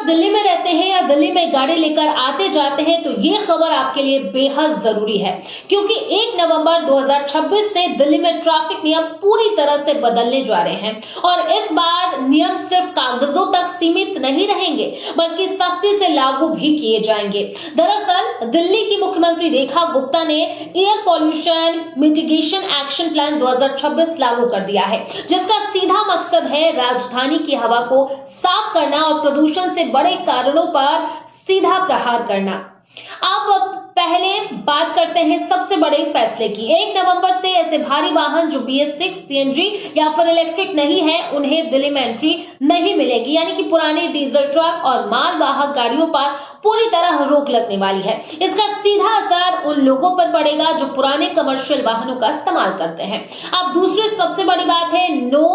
दिल्ली में रहते हैं या दिल्ली में गाड़ी लेकर आते जाते हैं तो ये खबर आपके लिए बेहद जरूरी है, क्योंकि 1 नवंबर 2026 से दिल्ली में ट्रैफिक नियम पूरी तरह से बदलने जा रहे हैं और इस बार नियम सिर्फ कागजों तक सीमित नहीं रहेंगे बल्कि सख्ती से लागू भी किए जाएंगे। दरअसल दिल्ली की मुख्यमंत्री रेखा गुप्ता ने air pollution mitigation action plan 2026 लागू कर दिया है, जिसका सीधा मकसद है राजधानी की हवा को साफ करना और प्रदूषण से बड़े कारणों पर सीधा प्रहार करना। अब पहले बात करते हैं सबसे बड़े फैसले की। 1 नवंबर से ऐसे भारी वाहन जो BS6 CNG या फिर इलेक्ट्रिक नहीं है, उन्हें दिल्ली में एंट्री नहीं मिलेगी, यानी कि पुराने डीजल ट्रक और मालवाहक गाड़ियों पर पूरी तरह रोक लगने वाली है। इसका सीधा असर उन लोगों पर पड़ेगा जो पुराने कमर्शियल वाहनों का इस्तेमाल करते हैं। अब दूसरी सबसे बड़ी बात है नो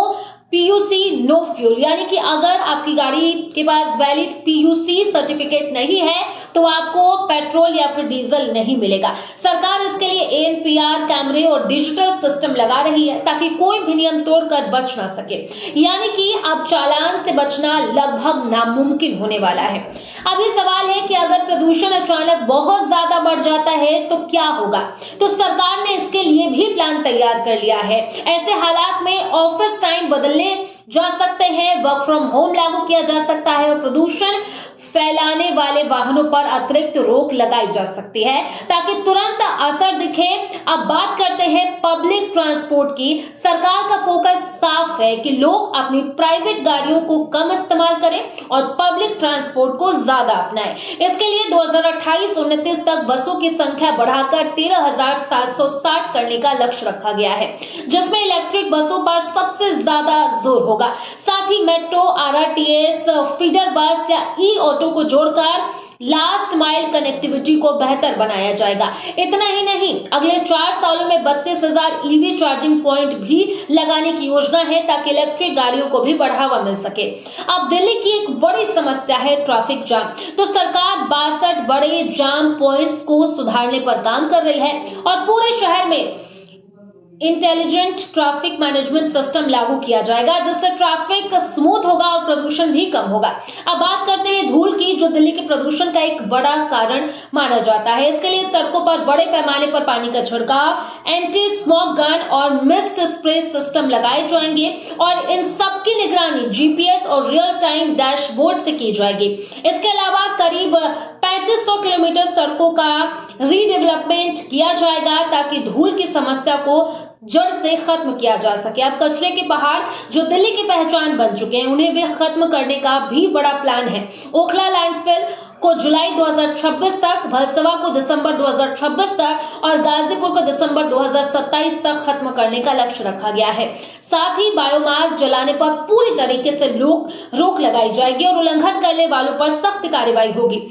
PUC नो फ्यूल, यानी कि अगर आपकी गाड़ी के पास वैलिड PUC सर्टिफिकेट नहीं है तो आपको पेट्रोल या फिर डीजल नहीं मिलेगा। सरकार इसके लिए ANPR कैमरे और डिजिटल सिस्टम लगा रही है ताकि कोई भी नियम तोड़कर बच ना सके, यानी कि अब चालान से बचना लगभग नामुमकिन होने वाला है। अब ये सवाल है कि अगर प्रदूषण अचानक बहुत ज्यादा बढ़ जाता है तो क्या होगा? तो सरकार ने इसके लिए भी प्लान तैयार कर लिया है। ऐसे हालात में ऑफिस टाइम बदलने जा सकते हैं, वर्क फ्रॉम होम लागू किया जा सकता है और प्रदूषण फैलाने वाले वाहनों पर अतिरिक्त रोक लगाई जा सकती है ताकि तुरंत असर दिखे। अब बात करते हैं पब्लिक ट्रांसपोर्ट की। सरकार का फोकस साफ है कि लोग अपनी प्राइवेट गाड़ियों को कम इस्तेमाल करें और पब्लिक ट्रांसपोर्ट को ज्यादा अपनाएं। इसके लिए 2028-29 तक बसों की संख्या बढ़ाकर 13,760 करने का लक्ष्य रखा गया है, जिसमें इलेक्ट्रिक बसों पर सबसे ज्यादा जोर होगा। साथ ही मेट्रो, RRTS, फीडर बस या ऑटो को जोड़कर लास्ट माइल कनेक्टिविटी को बेहतर बनाया जाएगा। इतना ही नहीं, अगले 4 सालों में 32,000 EV चार्जिंग पॉइंट भी लगाने की योजना है ताकि इलेक्ट्रिक गाड़ियों को भी बढ़ावा मिल सके। अब दिल्ली की एक बड़ी समस्या है ट्रैफिक जाम, तो सरकार 62 बड़े जाम पॉइंट्स को सुधारने पर काम कर रही है और पूरे शहर में इंटेलिजेंट ट्रैफिक मैनेजमेंट सिस्टम लागू किया जाएगा, जिससे ट्रैफिक स्मूथ होगा और प्रदूषण भी कम होगा। अब बात करते हैं धूल की, जो दिल्ली के प्रदूषण का एक बड़ा कारण माना जाता है। इसके लिए सड़कों पर बड़े पैमाने पर पानी का छिड़काव, एंटी स्मोक गन और मिस्ट स्प्रे सिस्टम लगाए जाएंगे और इन सब की निगरानी GPS और रियल टाइम डैशबोर्ड से की जाएगी। इसके अलावा करीब 3500 किलोमीटर सड़कों का रीडेवलपमेंट किया जाएगा ताकि धूल की समस्या को जड़ से खत्म किया जा सके। अब कचरे के पहाड़ जो दिल्ली की पहचान बन चुके हैं, उन्हें भी खत्म करने का भी बड़ा प्लान है। ओखला लैंडफिल को जुलाई 2026 तक, भलसवा को दिसंबर 2026 तक और गाजीपुर को दिसंबर 2027 तक खत्म करने का लक्ष्य रखा गया है। साथ ही बायोमास जलाने पर पूरी तरीके से रोक लगाई जाएगी और उल्लंघन करने वालों पर सख्त कार्रवाई होगी।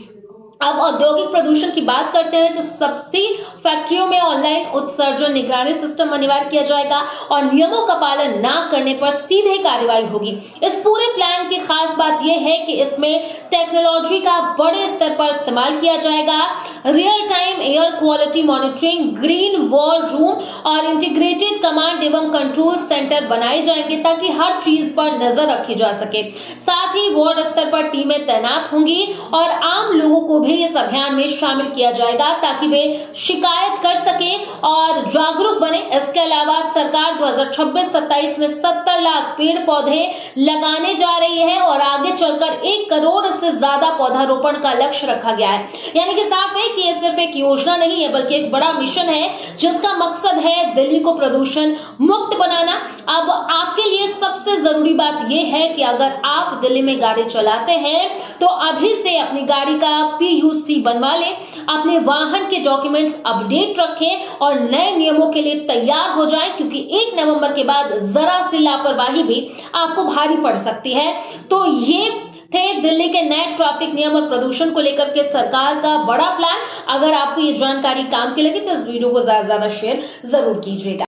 अब औद्योगिक प्रदूषण की बात करते हैं तो सभी फैक्ट्रियों में ऑनलाइन उत्सर्जन निगरानी सिस्टम अनिवार्य किया जाएगा और नियमों का पालन न करने पर सीधे कार्रवाई होगी। इस पूरे प्लान की खास बात यह है कि इसमें टेक्नोलॉजी का बड़े स्तर पर इस्तेमाल किया जाएगा। Real time air quality monitoring, green war room और इंटीग्रेटेड कमांड एवं कंट्रोल सेंटर बनाए जाएंगे ताकि हर चीज पर नजर रखी जा सके। साथ ही वार्ड स्तर पर टीमें तैनात होंगी और आम लोगों को भी इस अभियान में शामिल किया जाएगा ताकि वे शिकायत कर सके और जागरूक बने। इसके अलावा सरकार 2026-27 में 70 लाख पेड़ पौधे लगाने जा रही है और आगे चलकर 1 करोड़ से ज्यादा पौधारोपण का लक्ष्य रखा गया है। यानी कि साफ है कि ये सिर्फ एक योजना नहीं है बल्कि एक बड़ा मिशन है जिसका मकसद है दिल्ली को प्रदूषण मुक्त बनाना। अब आपके लिए सबसे जरूरी बात यह है कि अगर आप दिल्ली में गाड़ी चलाते हैं तो अभी से अपनी गाड़ी का PUC बनवा लें, अपने वाहन के डॉक्यूमेंट्स अपडेट रखें और नए नियमों के लिए तैयार हो जाएं, क्योंकि 1 नवंबर के बाद जरा सी लापरवाही भी आपको भारी पड़ सकती है। तो ये थे दिल्ली के नए ट्रैफिक नियम और प्रदूषण को लेकर के सरकार का बड़ा प्लान। अगर आपको ये जानकारी काम की लगी तो इस वीडियो को ज्यादा से ज्यादा शेयर जरूर कीजिएगा।